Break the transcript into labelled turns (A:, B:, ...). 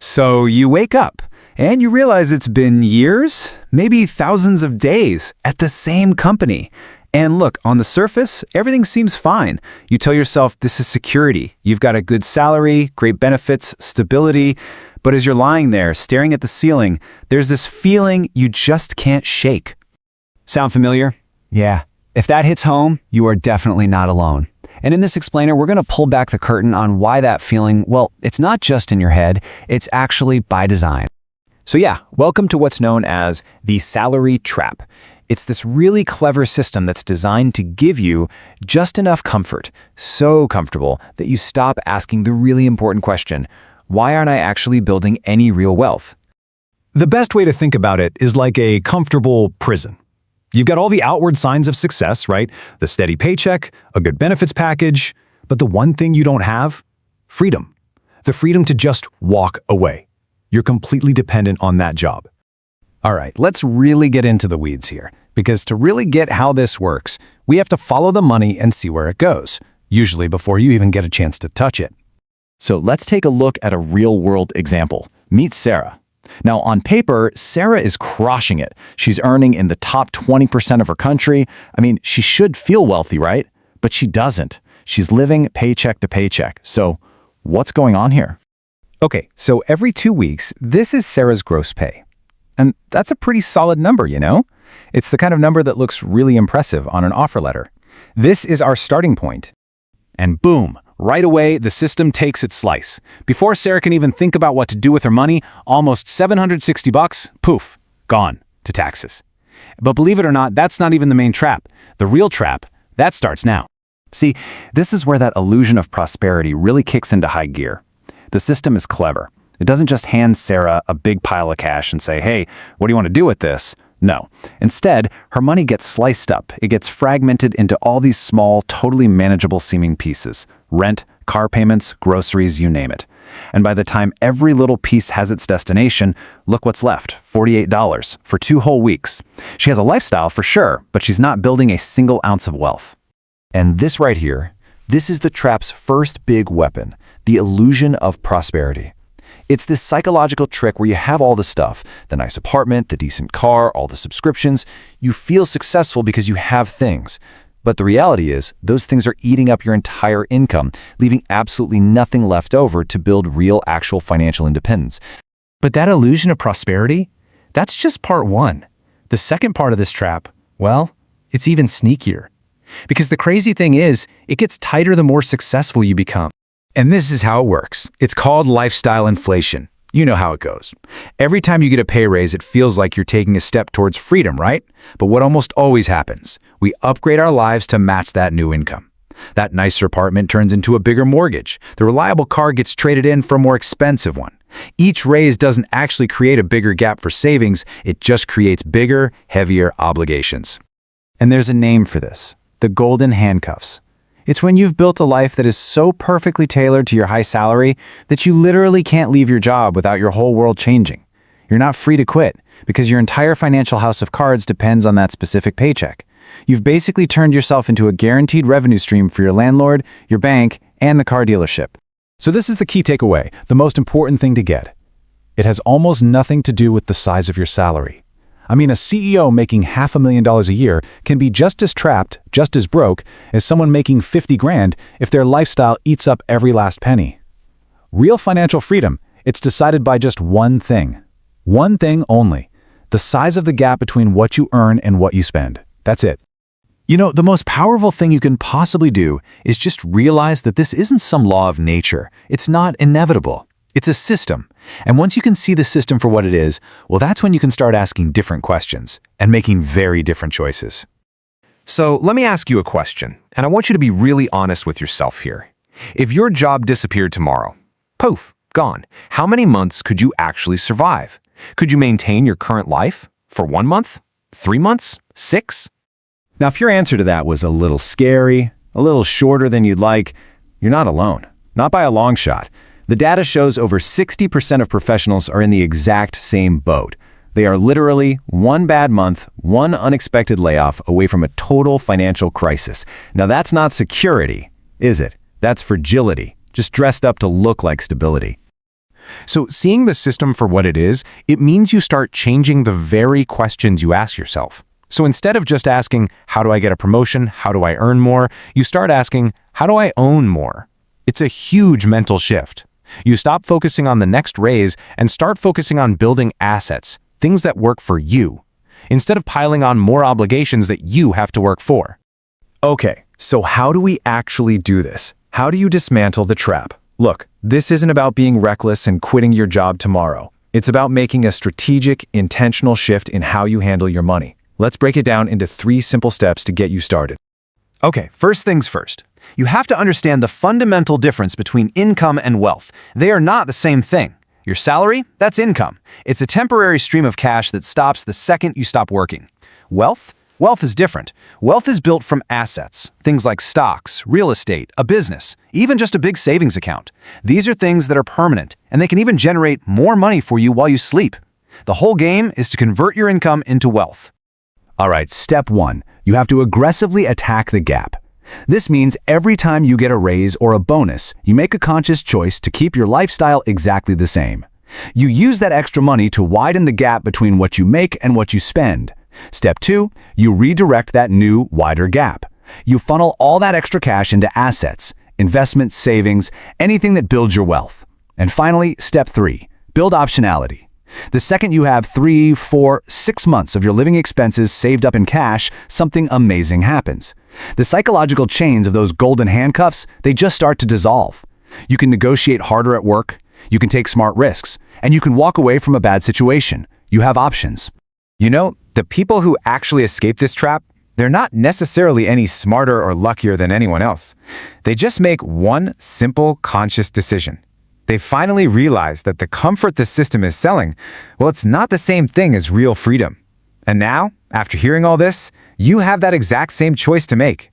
A: So you wake up, and you realize it's been years, maybe thousands of days, at the same company. And look, on the surface, everything seems fine. You tell yourself this is security. You've got a good salary, great benefits, stability. But as you're lying there, staring at the ceiling, there's this feeling you just can't shake.
B: Sound familiar? Yeah. If that hits home, you are definitely not alone. And in this explainer, we're going to pull back the curtain on why that feeling, well, it's not just in your head, it's actually by design.
A: So yeah, welcome to what's known as the salary trap. It's this really clever system that's designed to give you just enough comfort, so comfortable that you stop asking the really important question, why aren't I actually building any real wealth?
C: The best way to think about it is like a comfortable prison. You've got all the outward signs of success, right? The steady paycheck, a good benefits package, but the one thing you don't have? Freedom. The freedom to just walk away. You're completely dependent on that job.
A: All right, let's really get into the weeds here, because to really get how this works, we have to follow the money and see where it goes, usually before you even get a chance to touch it.
D: So let's take a look at a real-world example. Meet Sarah. Now, on paper, Sarah is crushing it. She's earning in the top 20% of her country. I mean, she should feel wealthy, right? But she doesn't. She's living paycheck to paycheck. So what's going on here?
A: Okay, so every 2 weeks, this is Sarah's gross pay. And that's a pretty solid number, you know? It's the kind of number that looks really impressive on an offer letter. This is our starting point. And boom, right away, the system takes its slice. Before Sarah can even think about what to do with her money, almost $760, poof, gone to taxes. But believe it or not, that's not even the main trap. The real trap, that starts now.
D: See, this is where that illusion of prosperity really kicks into high gear. The system is clever. It doesn't just hand Sarah a big pile of cash and say, hey, what do you want to do with this? No. Instead, her money gets sliced up. It gets fragmented into all these small, totally manageable seeming pieces. Rent, car payments, groceries, you name it. And by the time every little piece has its destination, look what's left, $48 for 2 whole weeks. She has a lifestyle for sure, but she's not building a single ounce of wealth. And this right here, this is the trap's first big weapon, the illusion of prosperity. It's this psychological trick where you have all the stuff, the nice apartment, the decent car, all the subscriptions. You feel successful because you have things. But the reality is, those things are eating up your entire income, leaving absolutely nothing left over to build real, actual financial independence.
A: But that illusion of prosperity, that's just part one. The second part of this trap, well, it's even sneakier. Because the crazy thing is, it gets tighter the more successful you become. And this is how it works. It's called lifestyle inflation. You know how it goes. Every time you get a pay raise, it feels like you're taking a step towards freedom, right? But what almost always happens, we upgrade our lives to match that new income. That nicer apartment turns into a bigger mortgage. The reliable car gets traded in for a more expensive one. Each raise doesn't actually create a bigger gap for savings, it just creates bigger, heavier obligations. And there's a name for this, the golden handcuffs. It's when you've built a life that is so perfectly tailored to your high salary that you literally can't leave your job without your whole world changing. You're not free to quit because your entire financial house of cards depends on that specific paycheck. You've basically turned yourself into a guaranteed revenue stream for your landlord, your bank, and the car dealership.
C: So this is the key takeaway, the most important thing to get. It has almost nothing to do with the size of your salary. I mean, a CEO making $500,000 a year can be just as trapped, just as broke, as someone making 50 grand if their lifestyle eats up every last penny. Real financial freedom, it's decided by just one thing only, the size of the gap between what you earn and what you spend. That's it. You know, the most powerful thing you can possibly do is just realize that this isn't some law of nature. It's not inevitable. It's a system. And once you can see the system for what it is, well, that's when you can start asking different questions and making very different choices.
E: So let me ask you a question, and I want you to be really honest with yourself here. If your job disappeared tomorrow, poof, gone, how many months could you actually survive? Could you maintain your current life for 1 month, 3 months, 6?
D: Now, if your answer to that was a little scary, a little shorter than you'd like, you're not alone. Not by a long shot. The data shows over 60% of professionals are in the exact same boat. They are literally one bad month, one unexpected layoff away from a total financial crisis. Now that's not security, is it? That's fragility, just dressed up to look like stability.
E: So seeing the system for what it is, it means you start changing the very questions you ask yourself. So instead of just asking, how do I get a promotion? How do I earn more? You start asking, how do I own more? It's a huge mental shift. You stop focusing on the next raise and start focusing on building assets, things that work for you, instead of piling on more obligations that you have to work for.
C: Okay, so how do we actually do this? How do you dismantle the trap? Look, this isn't about being reckless and quitting your job tomorrow. It's about making a strategic, intentional shift in how you handle your money. Let's break it down into 3 simple steps to get you started.
B: Okay, first things first. You have to understand the fundamental difference between income and wealth. They are not the same thing. Your salary, that's income. It's a temporary stream of cash that stops the second you stop working. Wealth? Wealth is different. Wealth is built from assets, things like stocks, real estate, a business, even just a big savings account. These are things that are permanent, and they can even generate more money for you while you sleep. The whole game is to convert your income into wealth.
C: All right, step 1. You have to aggressively attack the gap. This means every time you get a raise or a bonus, you make a conscious choice to keep your lifestyle exactly the same. You use that extra money to widen the gap between what you make and what you spend. Step 2, you redirect that new, wider gap. You funnel all that extra cash into assets, investments, savings, anything that builds your wealth. And finally, step 3, build optionality. The second you have 3, 4, 6 months of your living expenses saved up in cash, something amazing happens. The psychological chains of those golden handcuffs, they just start to dissolve. You can negotiate harder at work, you can take smart risks, and you can walk away from a bad situation. You have options.
A: You know, the people who actually escape this trap, they're not necessarily any smarter or luckier than anyone else. They just make one simple, conscious decision. They finally realize that the comfort the system is selling, well, it's not the same thing as real freedom. And now, after hearing all this, you have that exact same choice to make.